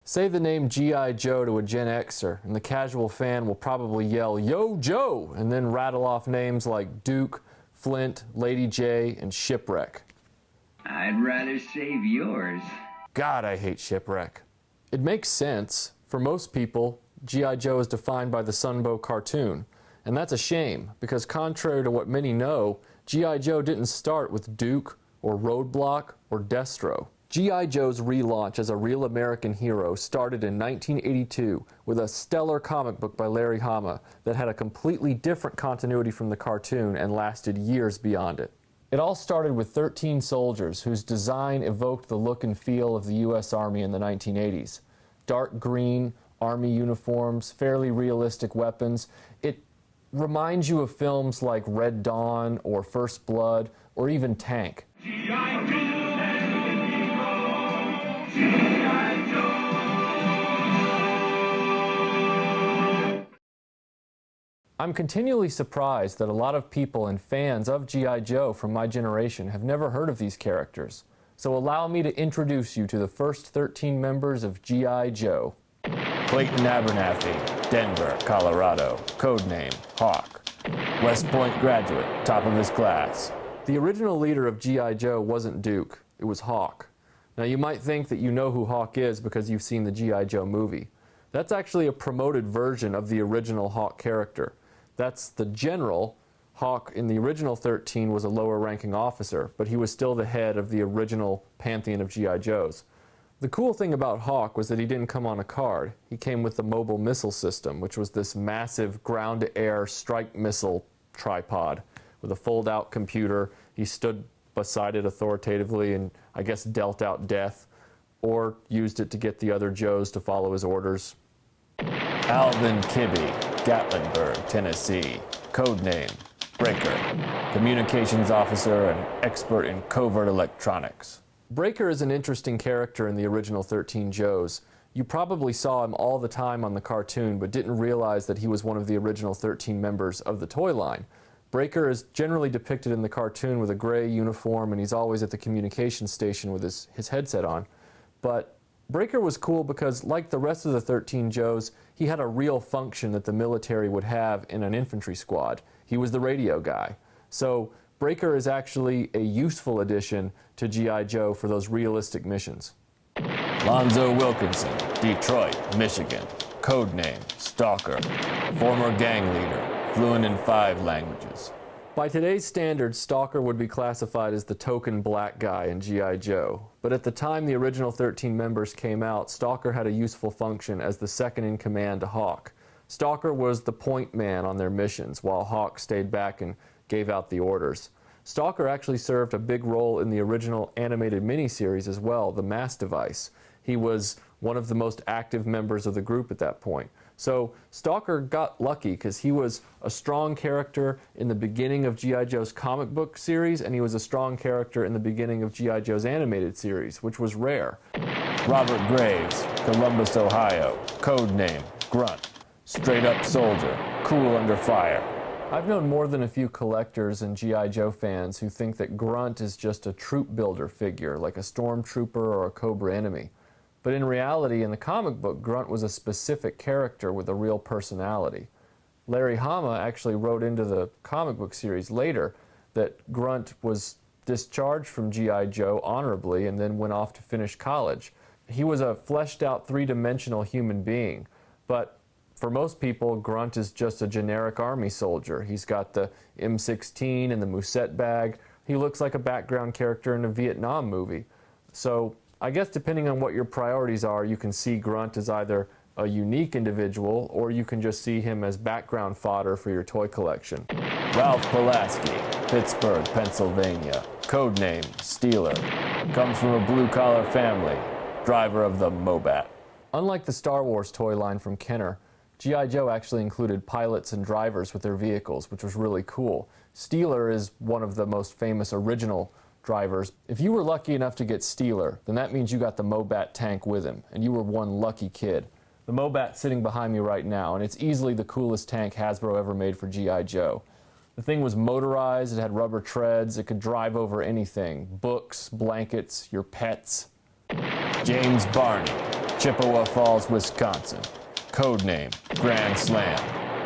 Say the name G.I. Joe to a Gen Xer, and the casual fan will probably yell, "Yo, Joe!" and then rattle off names like Duke, Flint, Lady J, and Shipwreck. I'd rather save yours. God, I hate Shipwreck. It makes sense. For most people, G.I. Joe is defined by the Sunbow cartoon. And that's a shame, because contrary to what many know, G.I. Joe didn't start with Duke, or Roadblock, or Destro. G.I. Joe's relaunch as a real American hero started in 1982 with a stellar comic book by Larry Hama that had a completely different continuity from the cartoon and lasted years beyond it. It all started with 13 soldiers whose design evoked the look and feel of the U.S. Army in the 1980s. Dark green, Army uniforms, fairly realistic weapons. It reminds you of films like Red Dawn or First Blood or even Tank. G.I. Joe! I'm continually surprised that a lot of people and fans of G.I. Joe from my generation have never heard of these characters. So allow me to introduce you to the first 13 members of G.I. Joe. Clayton Abernathy, Denver, Colorado, codename Hawk. West Point graduate, top of his class. The original leader of G.I. Joe wasn't Duke, it was Hawk. Now you might think that you know who Hawk is because you've seen the G.I. Joe movie. That's actually a promoted version of the original Hawk character. That's the general. Hawk in the original 13 was a lower ranking officer, but he was still the head of the original pantheon of G.I. Joes. The cool thing about Hawk was that he didn't come on a card. He came with the mobile missile system, which was this massive ground-to-air strike missile tripod with a fold-out computer. He stood beside it authoritatively and, I guess, dealt out death, or used it to get the other Joes to follow his orders. Alvin Kibbe, Gatlinburg, Tennessee, codename Breaker, communications officer and expert in covert electronics. Breaker is an interesting character in the original 13 Joes. You probably saw him all the time on the cartoon, but didn't realize that he was one of the original 13 members of the toy line. Breaker is generally depicted in the cartoon with a gray uniform, and he's always at the communication station with his headset on. But Breaker was cool because, like the rest of the 13 Joes, he had a real function that the military would have in an infantry squad. He was the radio guy. So Breaker is actually a useful addition to G.I. Joe for those realistic missions. Lonzo Wilkinson, Detroit, Michigan, codename Stalker, former gang leader, fluent in 5 languages. By today's standards, Stalker would be classified as the token black guy in G.I. Joe. But at the time the original 13 members came out, Stalker had a useful function as the second-in-command to Hawk. Stalker was the point man on their missions, while Hawk stayed back and gave out the orders. Stalker actually served a big role in the original animated miniseries as well, The Mass Device. He was one of the most active members of the group at that point. So Stalker got lucky because he was a strong character in the beginning of G.I. Joe's comic book series, and he was a strong character in the beginning of G.I. Joe's animated series, which was rare. Robert Graves, Columbus, Ohio, codename Grunt, straight up soldier, cool under fire. I've known more than a few collectors and G.I. Joe fans who think that Grunt is just a troop builder figure, like a stormtrooper or a Cobra enemy. But in reality, in the comic book, Grunt was a specific character with a real personality. Larry Hama actually wrote into the comic book series later that Grunt was discharged from G.I. Joe honorably and then went off to finish college. He was a fleshed-out, three-dimensional human being, but for most people, Grunt is just a generic army soldier. He's got the M16 and the Musette bag. He looks like a background character in a Vietnam movie. So I guess depending on what your priorities are, you can see Grunt as either a unique individual or you can just see him as background fodder for your toy collection. Ralph Pulaski, Pittsburgh, Pennsylvania, codename Steeler, comes from a blue-collar family, driver of the Mobat. Unlike the Star Wars toy line from Kenner, G.I. Joe actually included pilots and drivers with their vehicles, which was really cool. Steeler is one of the most famous original drivers. If you were lucky enough to get Steeler, then that means you got the Mobat tank with him, and you were one lucky kid. The Mobat's sitting behind me right now, and it's easily the coolest tank Hasbro ever made for G.I. Joe. The thing was motorized, it had rubber treads, it could drive over anything. Books, blankets, your pets. James Barney, Chippewa Falls, Wisconsin. Codename, Grand Slam.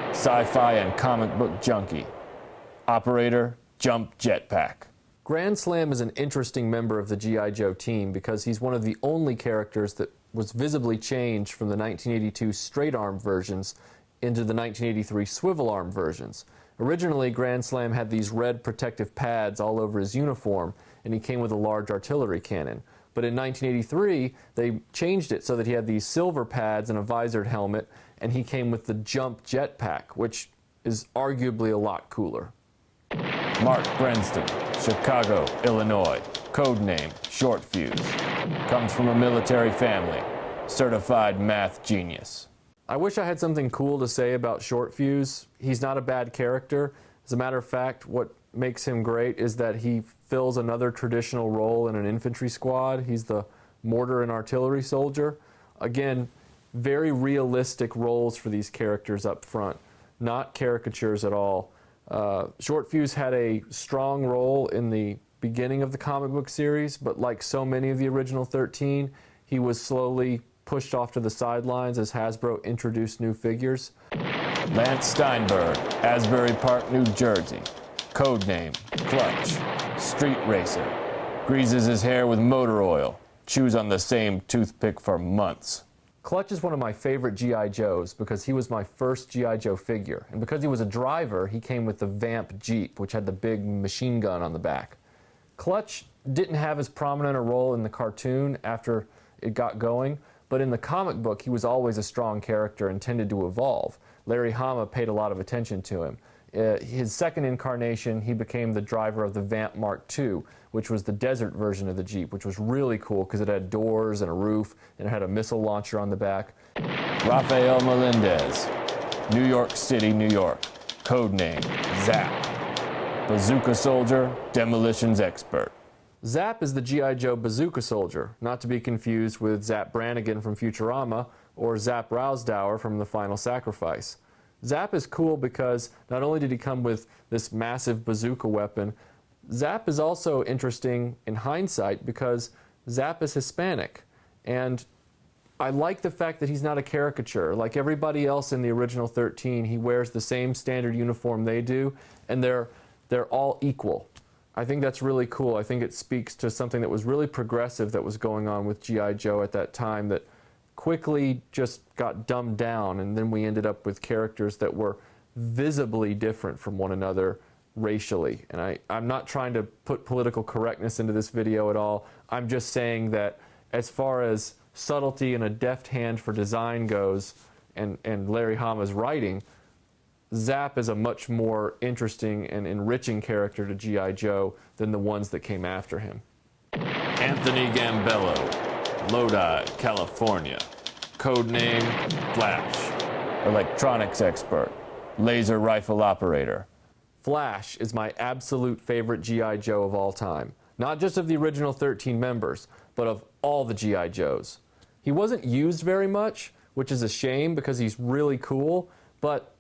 Sci-fi and comic book junkie. Operator, Jump Jetpack. Grand Slam is an interesting member of the G.I. Joe team because he's one of the only characters that was visibly changed from the 1982 straight-arm versions into the 1983 swivel-arm versions. Originally, Grand Slam had these red protective pads all over his uniform, and he came with a large artillery cannon. But in 1983, they changed it so that he had these silver pads and a visored helmet, and he came with the Jump Jetpack, which is arguably a lot cooler. Mark Brenston, Chicago, Illinois. Codename, short-fuze. Comes from a military family. Certified math genius. I wish I had something cool to say about short-fuze. He's not a bad character. As a matter of fact, what makes him great is that he fills another traditional role in an infantry squad. He's the mortar and artillery soldier. Again, very realistic roles for these characters up front, not caricatures at all. Short-fuze had a strong role in the beginning of the comic book series, but like so many of the original 13, he was slowly pushed off to the sidelines as Hasbro introduced new figures. Lance Steinberg, Asbury Park, New Jersey. Codename, Clutch. Street racer. Greases his hair with motor oil. Chews on the same toothpick for months. Clutch is one of my favorite G.I. Joes because he was my first G.I. Joe figure. And because he was a driver, he came with the Vamp Jeep, which had the big machine gun on the back. Clutch didn't have as prominent a role in the cartoon after it got going, but in the comic book, he was always a strong character and tended to evolve. Larry Hama paid a lot of attention to him. His second incarnation, he became the driver of the Vamp Mark II, which was the desert version of the Jeep, which was really cool because it had doors and a roof and it had a missile launcher on the back. Rafael Melendez, New York City, New York. Codename, Zap. Bazooka soldier, demolitions expert. Zap is the G.I. Joe bazooka soldier, not to be confused with Zap Brannigan from Futurama or Zap Rousdower from The Final Sacrifice. Zap is cool because not only did he come with this massive bazooka weapon, Zap is also interesting in hindsight because Zap is Hispanic. And I like the fact that he's not a caricature. Like everybody else in the original 13, he wears the same standard uniform they do, and they're all equal. I think that's really cool. I think it speaks to something that was really progressive that was going on with G.I. Joe at that time that quickly just got dumbed down, and then we ended up with characters that were visibly different from one another racially. And I'm not trying to put political correctness into this video at all. I'm just saying that as far as subtlety and a deft hand for design goes, and Larry Hama's writing, Zap is a much more interesting and enriching character to G.I. Joe than the ones that came after him. Anthony Gambello, Lodi, California. Codename, Flash. Electronics expert. Laser rifle operator. Flash is my absolute favorite G.I. Joe of all time. Not just of the original 13 members, but of all the G.I. Joes. He wasn't used very much, which is a shame because he's really cool, but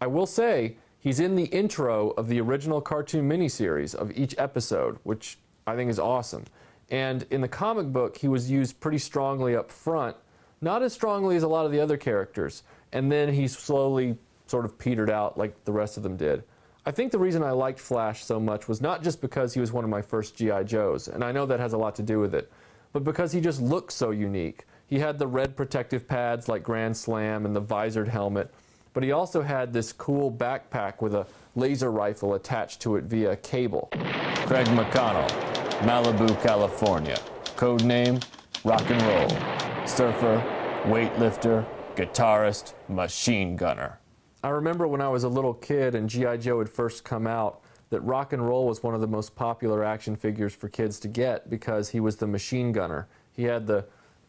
I will say he's in the intro of the original cartoon miniseries of each episode, which I think is awesome. And in the comic book, he was used pretty strongly up front, not as strongly as a lot of the other characters, and then he slowly sort of petered out like the rest of them did. I think the reason I liked Flash so much was not just because he was one of my first G.I. Joes, and I know that has a lot to do with it, but because he just looked so unique. He had the red protective pads like Grand Slam and the visored helmet, but he also had this cool backpack with a laser rifle attached to it via cable. Craig McConnell, Malibu, California. Codename, Rock and Roll. Surfer, weightlifter, guitarist, machine gunner. I remember when I was a little kid and G.I. Joe had first come out that Rock and Roll was one of the most popular action figures for kids to get because he was the machine gunner. He had the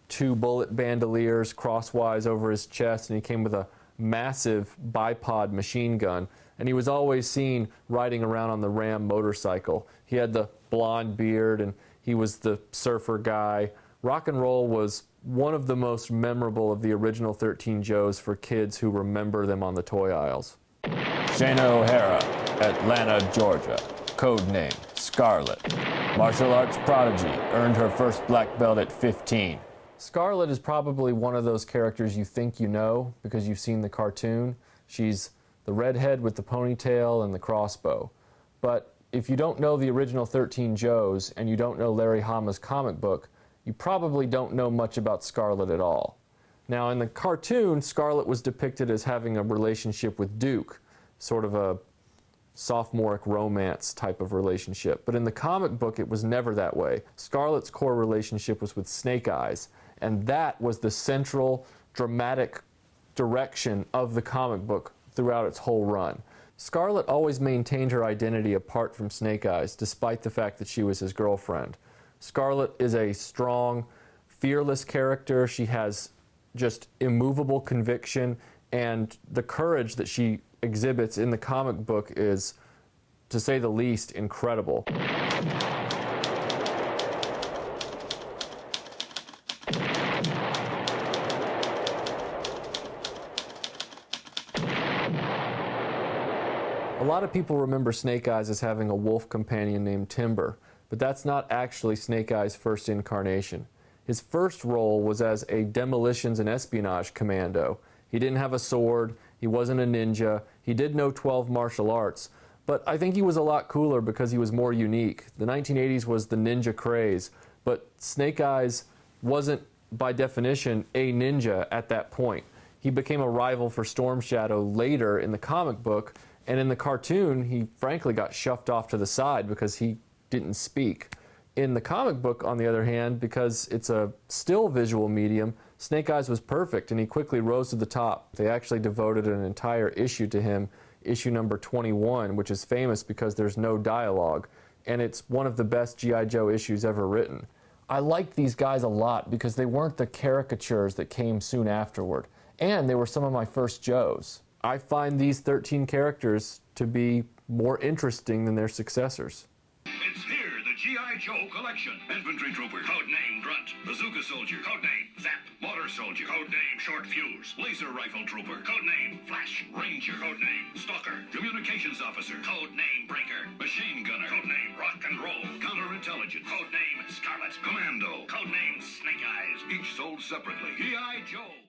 2 bullet bandoliers crosswise over his chest, and he came with a massive bipod machine gun, and he was always seen riding around on the Ram motorcycle. He had the blonde beard, and he was the surfer guy. Rock and Roll was one of the most memorable of the original 13 Joes for kids who remember them on the toy aisles. Shayna O'Hara, Atlanta, Georgia. Codename, Scarlett. Martial arts prodigy, earned her first black belt at 15. Scarlett is probably one of those characters you think you know because you've seen the cartoon. She's the redhead with the ponytail and the crossbow. But if you don't know the original 13 Joes and you don't know Larry Hama's comic book, you probably don't know much about Scarlett at all. Now, in the cartoon, Scarlett was depicted as having a relationship with Duke, sort of a sophomoric romance type of relationship. But in the comic book, it was never that way. Scarlett's core relationship was with Snake Eyes, and that was the central dramatic direction of the comic book throughout its whole run. Scarlett always maintained her identity apart from Snake Eyes, despite the fact that she was his girlfriend. Scarlett is a strong, fearless character. She has just immovable conviction, and the courage that she exhibits in the comic book is, to say the least, incredible. A lot of people remember Snake Eyes as having a wolf companion named Timber, but that's not actually Snake Eyes' first incarnation. His first role was as a demolitions and espionage commando. He didn't have a sword, he wasn't a ninja, he did know 12 martial arts, but I think he was a lot cooler because he was more unique. The 1980s was the ninja craze, but Snake Eyes wasn't, by definition, a ninja at that point. He became a rival for Storm Shadow later in the comic book, and in the cartoon, he frankly got shoved off to the side because he didn't speak. In the comic book, on the other hand, because it's a still visual medium, Snake Eyes was perfect and he quickly rose to the top. They actually devoted an entire issue to him, issue number 21, which is famous because there's no dialogue, and it's one of the best G.I. Joe issues ever written. I liked these guys a lot because they weren't the caricatures that came soon afterward, and they were some of my first Joes. I find these 13 characters to be more interesting than their successors. It's here. G.I. Joe collection. Infantry trooper, codename Grunt. Bazooka soldier, codename Zap. Motor soldier, codename Short-Fuse. Laser rifle trooper, codename Flash. Ranger, codename Stalker. Communications officer, codename Breaker. Machine gunner, codename Rock and Roll. Counterintelligence, codename Scarlett. Commando, codename Snake Eyes. Each sold separately. G.I. Joe.